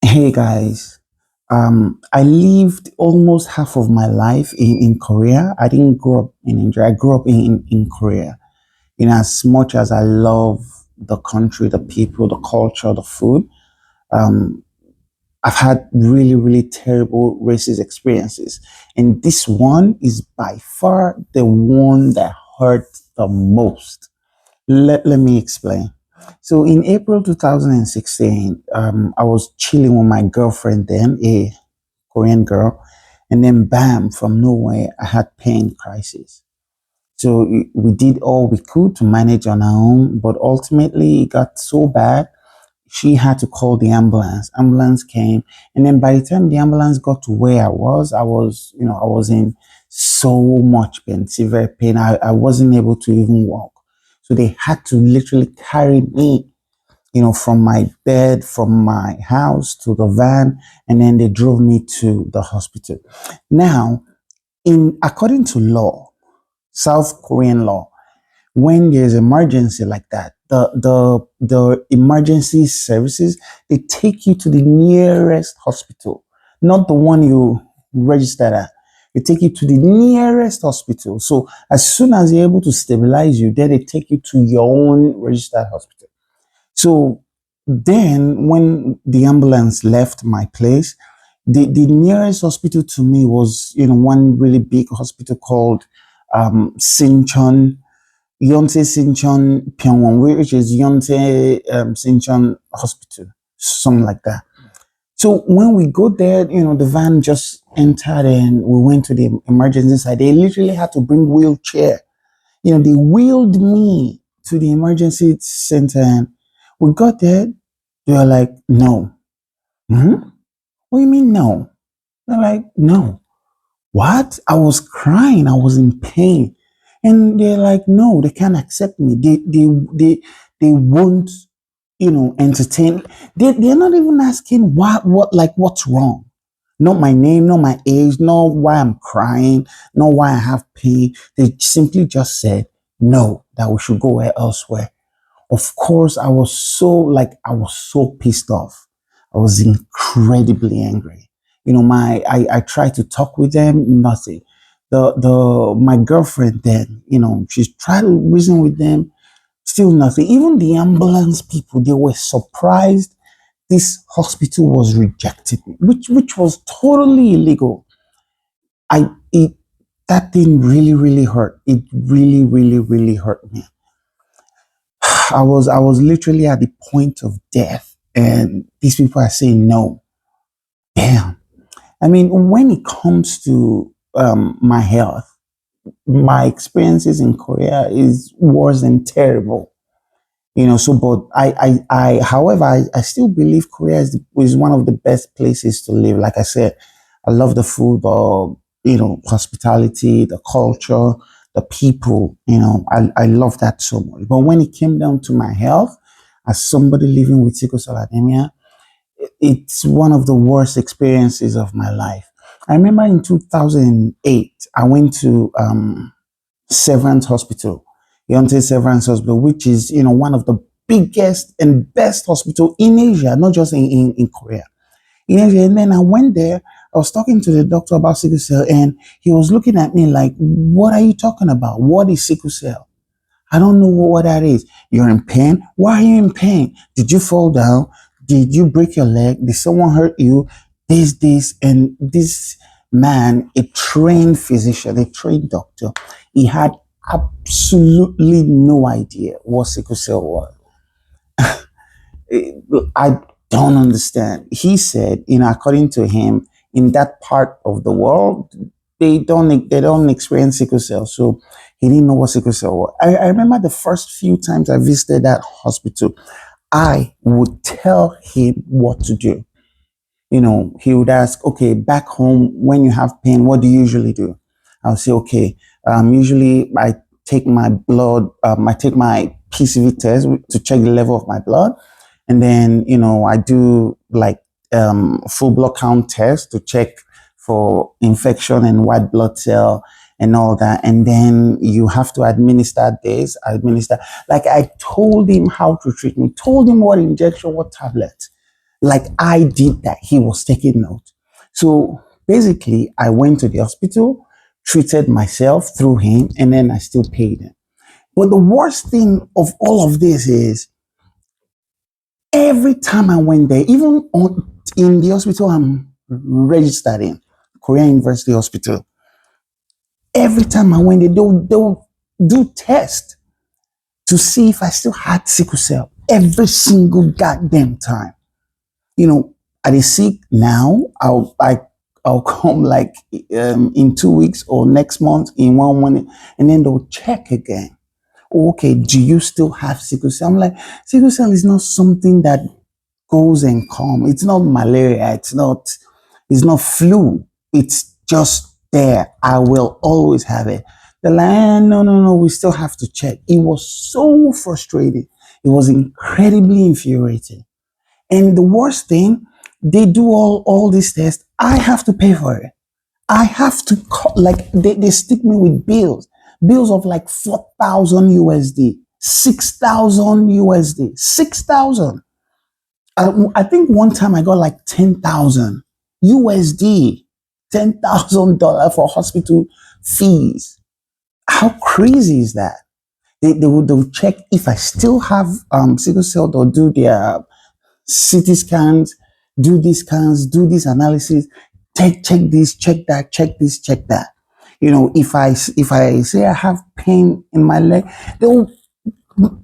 Hey guys, I lived almost half of my life in Korea. I didn't grow up in India. I grew up in Korea. In as much as I love the country, the people, the culture, the food, um, I've had really, really terrible racist experiences. And this one is by far the one that hurt the most. Let me explain. So in April 2016, I was chilling with my girlfriend then, a Korean girl, and then bam, from nowhere, I had pain crisis. So we did all we could to manage on our own, but ultimately it got so bad, she had to call the ambulance. Ambulance came, and then by the time the ambulance got to where I was in so much pain, severe pain. I wasn't able to even walk. So they had to literally carry me, from my bed, from my house to the van, and then they drove me to the hospital. Now, in according to law, South Korean law, when there's emergency like that, the emergency services, they take you to the nearest hospital, not the one you registered at. They take you to the nearest hospital. So as soon as they're able to stabilize you, then they take you to your own registered hospital. So then when the ambulance left my place, the nearest hospital to me was, one really big hospital called Sinchon, Yonsei Sinchon Pyongwon, which is Yonsei Sinchon Hospital, something like that. So when we go there, the van just entered and we went to the emergency side. They literally had to bring wheelchair. They wheeled me to the emergency center and we got there. They were like, no. Hmm. What do you mean no? They're like, no. What? I was crying. I was in pain. And they're like, no, they can't accept me. They won't, entertain. They're not even asking what's wrong. Not my name, not my age, not why I'm crying, not why I have pain. They simply just said no, that we should go elsewhere. Of course, I was so pissed off. I was incredibly angry. I tried to talk with them, nothing. My girlfriend then, she's tried to reason with them, still nothing. Even the ambulance people, they were surprised this hospital was rejected, which was totally illegal. I it That thing really, really hurt. It really, really, really hurt me. I was literally at the point of death, and these people are saying no. Damn. I mean, when it comes to my health, my experiences in Korea is worse than terrible. So but however, I still believe Korea is one of the best places to live. Like I said, I love the food, hospitality, the culture, the people. I love that so much. But when it came down to my health, as somebody living with sickle cell anemia, it's one of the worst experiences of my life. I remember in 2008, I went to Severance Hospital, Yonsei Severance Hospital, which is, one of the biggest and best hospital in Asia, not just in Korea. In Asia. And then I went there, I was talking to the doctor about sickle cell, and he was looking at me like, what are you talking about? What is sickle cell? I don't know what that is. You're in pain? Why are you in pain? Did you fall down? Did you break your leg? Did someone hurt you? This, and this man, a trained physician, a trained doctor, he had absolutely no idea what sickle cell was. I don't understand. He said, according to him, in that part of the world, they don't experience sickle cell. So he didn't know what sickle cell was. I remember the first few times I visited that hospital, I would tell him what to do. He would ask, okay, back home, when you have pain, what do you usually do? I'll say, okay, usually I take my blood, I take my PCV test to check the level of my blood. And then, I do like full blood count test to check for infection and white blood cell and all that. And then you have to administer this, administer. Like I told him how to treat me, told him what injection, what tablet. Like I did that. He was taking note. So basically, I went to the hospital, treated myself through him, and then I still paid him. But the worst thing of all of this is every time I went there, even in the hospital I'm registered in, Korean University Hospital, every time I went there, they'll do tests to see if I still had sickle cell every single goddamn time. You know, are they sick now? I'll come like in 2 weeks or next month in 1 month, and then they'll check again. Okay, do you still have sickle cell? I'm like, sickle cell is not something that goes and comes. It's not malaria. It's not flu. It's just there. I will always have it. They're like, no, no, no. We still have to check. It was so frustrating. It was incredibly infuriating. And the worst thing, they do all these tests. I have to pay for it. I have to like they stick me with bills of like 4,000 USD, 6,000 USD, 6,000. I think one time I got like 10,000 USD, $10,000 for hospital fees. How crazy is that? They'll check if I still have sickle cell. They'll do their CT scans, do these scans, do this analysis, check this, check that, check this, check that. You know, if I say I have pain in my leg, they'll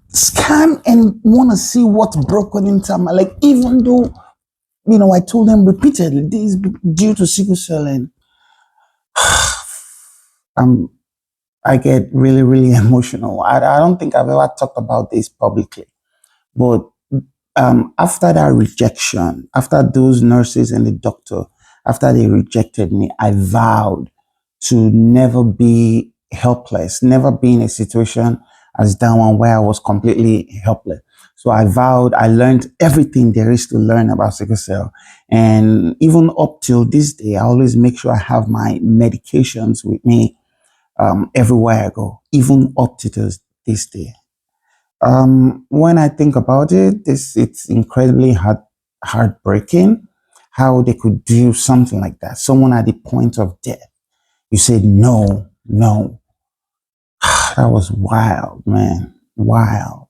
scan and want to see what's broken into my leg, even though I told them repeatedly this is due to sickle cell, and um, I get really, really emotional. I don't think I've ever talked about this publicly, but after that rejection, after those nurses and the doctor, after they rejected me, I vowed to never be helpless, never be in a situation as that one where I was completely helpless. So I vowed, I learned everything there is to learn about sickle cell. And even up till this day, I always make sure I have my medications with me everywhere I go, even up to this day. When I think about it, it's incredibly heartbreaking how they could do something like that. Someone at the point of death, you said no, no. That was wild, man, wild.